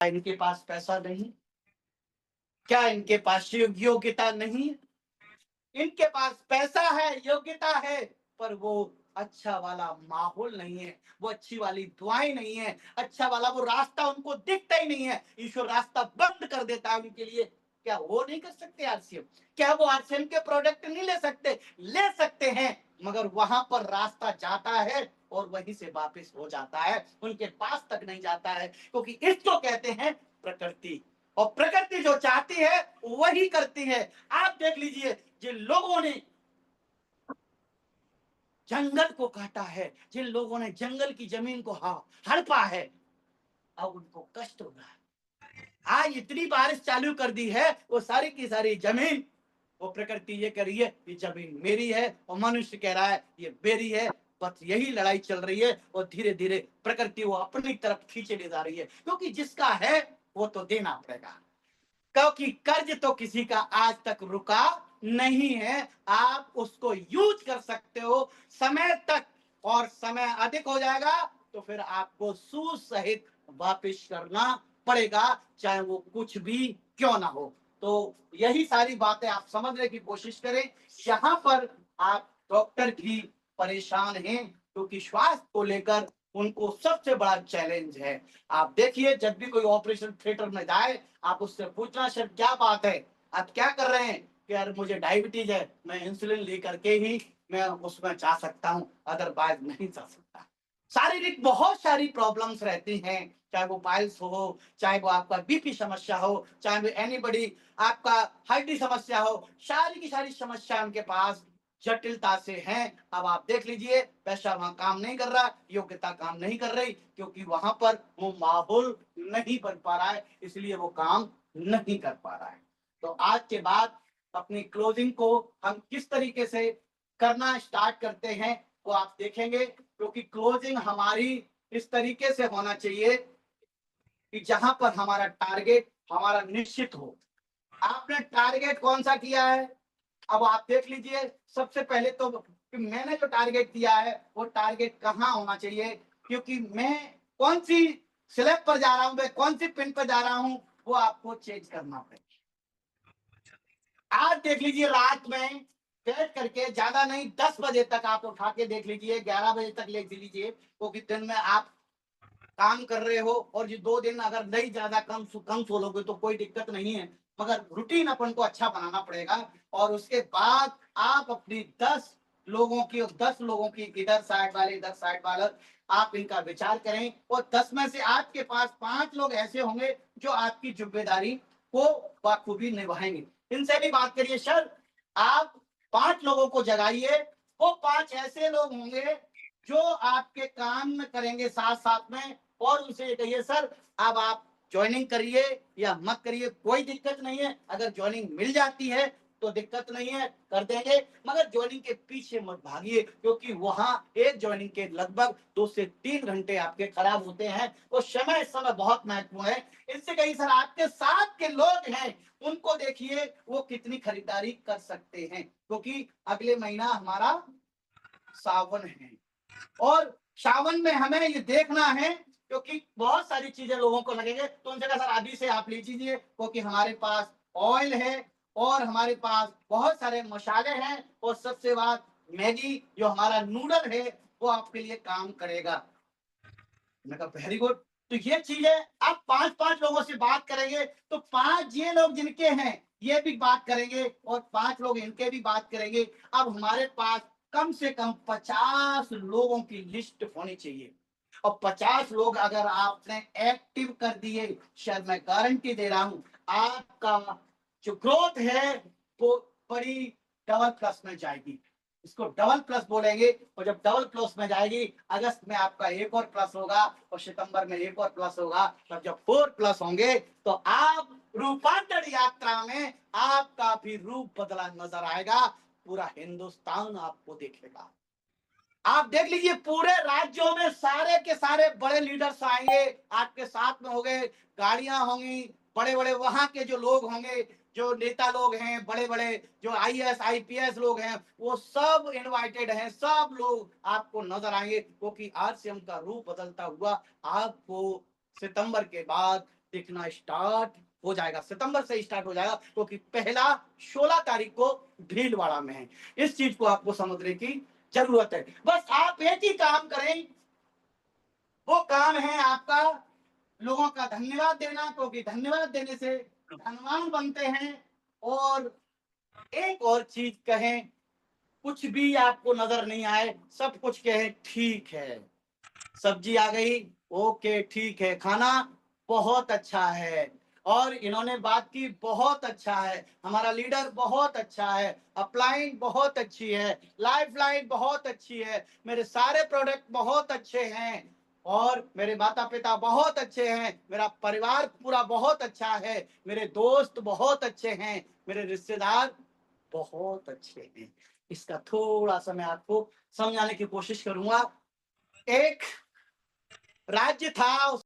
इनके पास पैसा नहीं? क्या इनके पास योग्यता नहीं है? इनके पास पैसा है, योग्यता है, पर वो अच्छा वाला माहौल नहीं है, वो अच्छी वाली दुआएं नहीं है, अच्छा वाला वो रास्ता उनको दिखता ही नहीं है। ईश्वर रास्ता बंद कर देता है उनके लिए। क्या वो नहीं कर सकते आरसीएम? क्या वो आरसीएम के प्रोडक्ट नहीं ले सकते? ले सकते हैं, मगर वहां पर रास्ता जाता है और वहीं से वापस हो जाता है, उनके पास तक नहीं जाता है, क्योंकि इसको कहते हैं प्रकृति। और प्रकृति जो चाहती है वही करती है। आप देख लीजिए, जिन लोगों ने जंगल को काटा है, जिन लोगों ने जंगल की जमीन को हड़पा है, अब उनको कष्ट हो रहा है। आज इतनी बारिश चालू कर दी है, वो सारी की सारी जमीन, वो प्रकृति ये कह रही है ये जमीन मेरी है, और मनुष्य कह रहा है ये मेरी है। बस यही लड़ाई चल रही है, और धीरे धीरे प्रकृति वो अपनी तरफ खींचे ले जा रही है, क्योंकि जिसका है वो तो देना पड़ेगा। क्योंकि कर्ज तो किसी का आज तक रुका नहीं है। आप उसको यूज कर सकते हो समय तक, और समय अधिक हो जाएगा तो फिर आपको सूद सहित वापस करना पड़ेगा, चाहे वो कुछ भी क्यों ना हो। तो यही सारी बातें आप समझने की कोशिश करें। यहाँ पर आप डॉक्टर भी परेशान हैं, क्योंकि स्वास्थ्य को लेकर उनको सबसे बड़ा चैलेंज है। आप देखिए, जब भी कोई ऑपरेशन थिएटर में जाए, आप उससे पूछना सर क्या बात है, आप क्या कर रहे हैं? कि यार मुझे डायबिटीज है, मैं इंसुलिन लेकर के ही मैं उसमें जा सकता हूं, अदरवाइज नहीं जा सकता। शारीरिक बहुत सारी प्रॉब्लम्स रहती हैं, चाहे वो पाइल्स हो, चाहे वो आपका बीपी समस्या हो, चाहे वो एनीबॉडी आपका हड्डी समस्या हो, सारी की सारी समस्या उनके पास जटिलता से हैं। अब आप देख लीजिए, पैसा वहां काम नहीं कर रहा, योग्यता काम नहीं कर रही, क्योंकि वहां पर वो माहौल नहीं बन पा रहा है, इसलिए वो काम नहीं कर पा रहा है। तो आज के बाद अपनी क्लोजिंग को हम किस तरीके से करना स्टार्ट करते हैं वो आप देखेंगे, क्योंकि क्लोजिंग हमारी इस तरीके से होना चाहिए कि जहां पर हमारा टारगेट हमारा निश्चित हो। आपने टारगेट कौन सा किया है? अब आप देख लीजिए, सबसे पहले तो कि मैंने जो टारगेट दिया है वो टारगेट कहाँ होना चाहिए, क्योंकि मैं कौन सी स्लैब पर जा रहा हूं, मैं कौन सी पिन पर जा रहा हूं, वो आपको चेंज करना पड़ेगा। आज देख लीजिए, रात में बैठ करके ज्यादा नहीं 10 बजे तक आप उठा के देख लीजिए, 11 बजे तक देख लीजिए, क्योंकि दिन में आप काम कर रहे हो, और ये 2 दिन अगर नहीं ज्यादा कम सो लोगे तो कोई दिक्कत नहीं है, मगर रूटीन अपन को अच्छा बनाना पड़ेगा। और उसके बाद आप अपनी 10 लोगों की, और 10 लोगों की, इधर साइड वाले इधर साइड वाले, आप इनका विचार करें, और 10 में से आपके पास 5 लोग ऐसे होंगे जो आपकी जिम्मेदारी को बखूबी निभाएंगे। इनसे भी बात करिए, सर आप 5 लोगों को जगाइए, वो 5 ऐसे लोग होंगे जो आपके काम में करेंगे साथ साथ में, और उनसे ये कहिए सर अब आप ज्वाइनिंग करिए या मत करिए, कोई दिक्कत नहीं है। अगर ज्वाइनिंग मिल जाती है तो दिक्कत नहीं है, कर देंगे, मगर ज्वाइनिंग के पीछे मत भागिए, क्योंकि वहां एक ज्वाइनिंग के लगभग 2 से 3 घंटे आपके खराब होते हैं। तो समय इस समय बहुत महत्वपूर्ण है। इससे कहीं सर आपके साथ के लोग हैं उनको देखिए वो कितनी खरीदारी कर सकते हैं, क्योंकि अगले महीना हमारा सावन है, और सावन में हमें ये देखना है, क्योंकि बहुत सारी चीजें लोगों को लगेंगे, तो उनसे कहा सर अभी से आप ले लीजिए, क्योंकि हमारे पास ऑयल है, और हमारे पास बहुत सारे मसाले हैं, और सबसे बात मैगी जो हमारा नूडल है वो आपके लिए काम करेगा। मैं कहा वेरी गुड। तो ये चीजें आप 5-5 लोगों से बात करेंगे, तो 5 ये लोग जिनके हैं ये भी बात करेंगे, और 5 लोग इनके भी बात करेंगे। अब हमारे पास कम से कम 50 लोगों की लिस्ट होनी चाहिए, और 50 लोग अगर आपने एक्टिव कर दिए, शायद मैं गारंटी दे रहा हूं आपका जो ग्रोथ है वो बड़ी डबल प्लस में जाएगी। इसको डबल प्लस बोलेंगे, और जब डबल प्लस में जाएगी, अगस्त में आपका एक और प्लस होगा, और सितंबर में एक और प्लस होगा, तब जब 4 प्लस होंगे तो आप रूपांतर यात्रा में आपका भी रूप बदला नजर आएगा, पूरा हिंदुस्तान आपको देखेगा। आप देख लीजिए, पूरे राज्यों में सारे के सारे बड़े लीडर्स आएंगे, आपके साथ में होंगे, गाड़ियां होंगी, बड़े बड़े वहां के जो लोग होंगे, जो नेता लोग हैं, बड़े बड़े जो आईएएस आईपीएस लोग हैं, वो सब इनवाइटेड हैं, सब लोग आपको नजर आएंगे, क्योंकि आरसीएम का रूप बदलता हुआ आपको सितंबर के बाद दिखना स्टार्ट हो जाएगा, सितंबर से स्टार्ट हो जाएगा, क्योंकि पहला 16 तारीख को भीलवाड़ा में है। इस चीज को आपको समझने की जरूरत है। बस आप एक ही काम करें, वो काम है आपका लोगों का धन्यवाद देना, क्योंकि धन्यवाद देने से धनवान बनते हैं। और एक और चीज कहें, कुछ भी आपको नजर नहीं आए, सब कुछ कहें ठीक है, सब्जी आ गई, ओके ठीक है, खाना बहुत अच्छा है, और इन्होंने बात की बहुत अच्छा है, हमारा लीडर बहुत अच्छा है, अपलाइन बहुत अच्छी है, लाइफ लाइन बहुत अच्छी है, मेरे सारे प्रोडक्ट बहुत अच्छे हैं, और मेरे माता पिता बहुत अच्छे हैं, मेरा परिवार पूरा बहुत अच्छा है, मेरे दोस्त बहुत अच्छे हैं, मेरे रिश्तेदार बहुत अच्छे हैं। इसका थोड़ा सा मैं आपको समझाने की कोशिश करूंगा। एक राज्य था,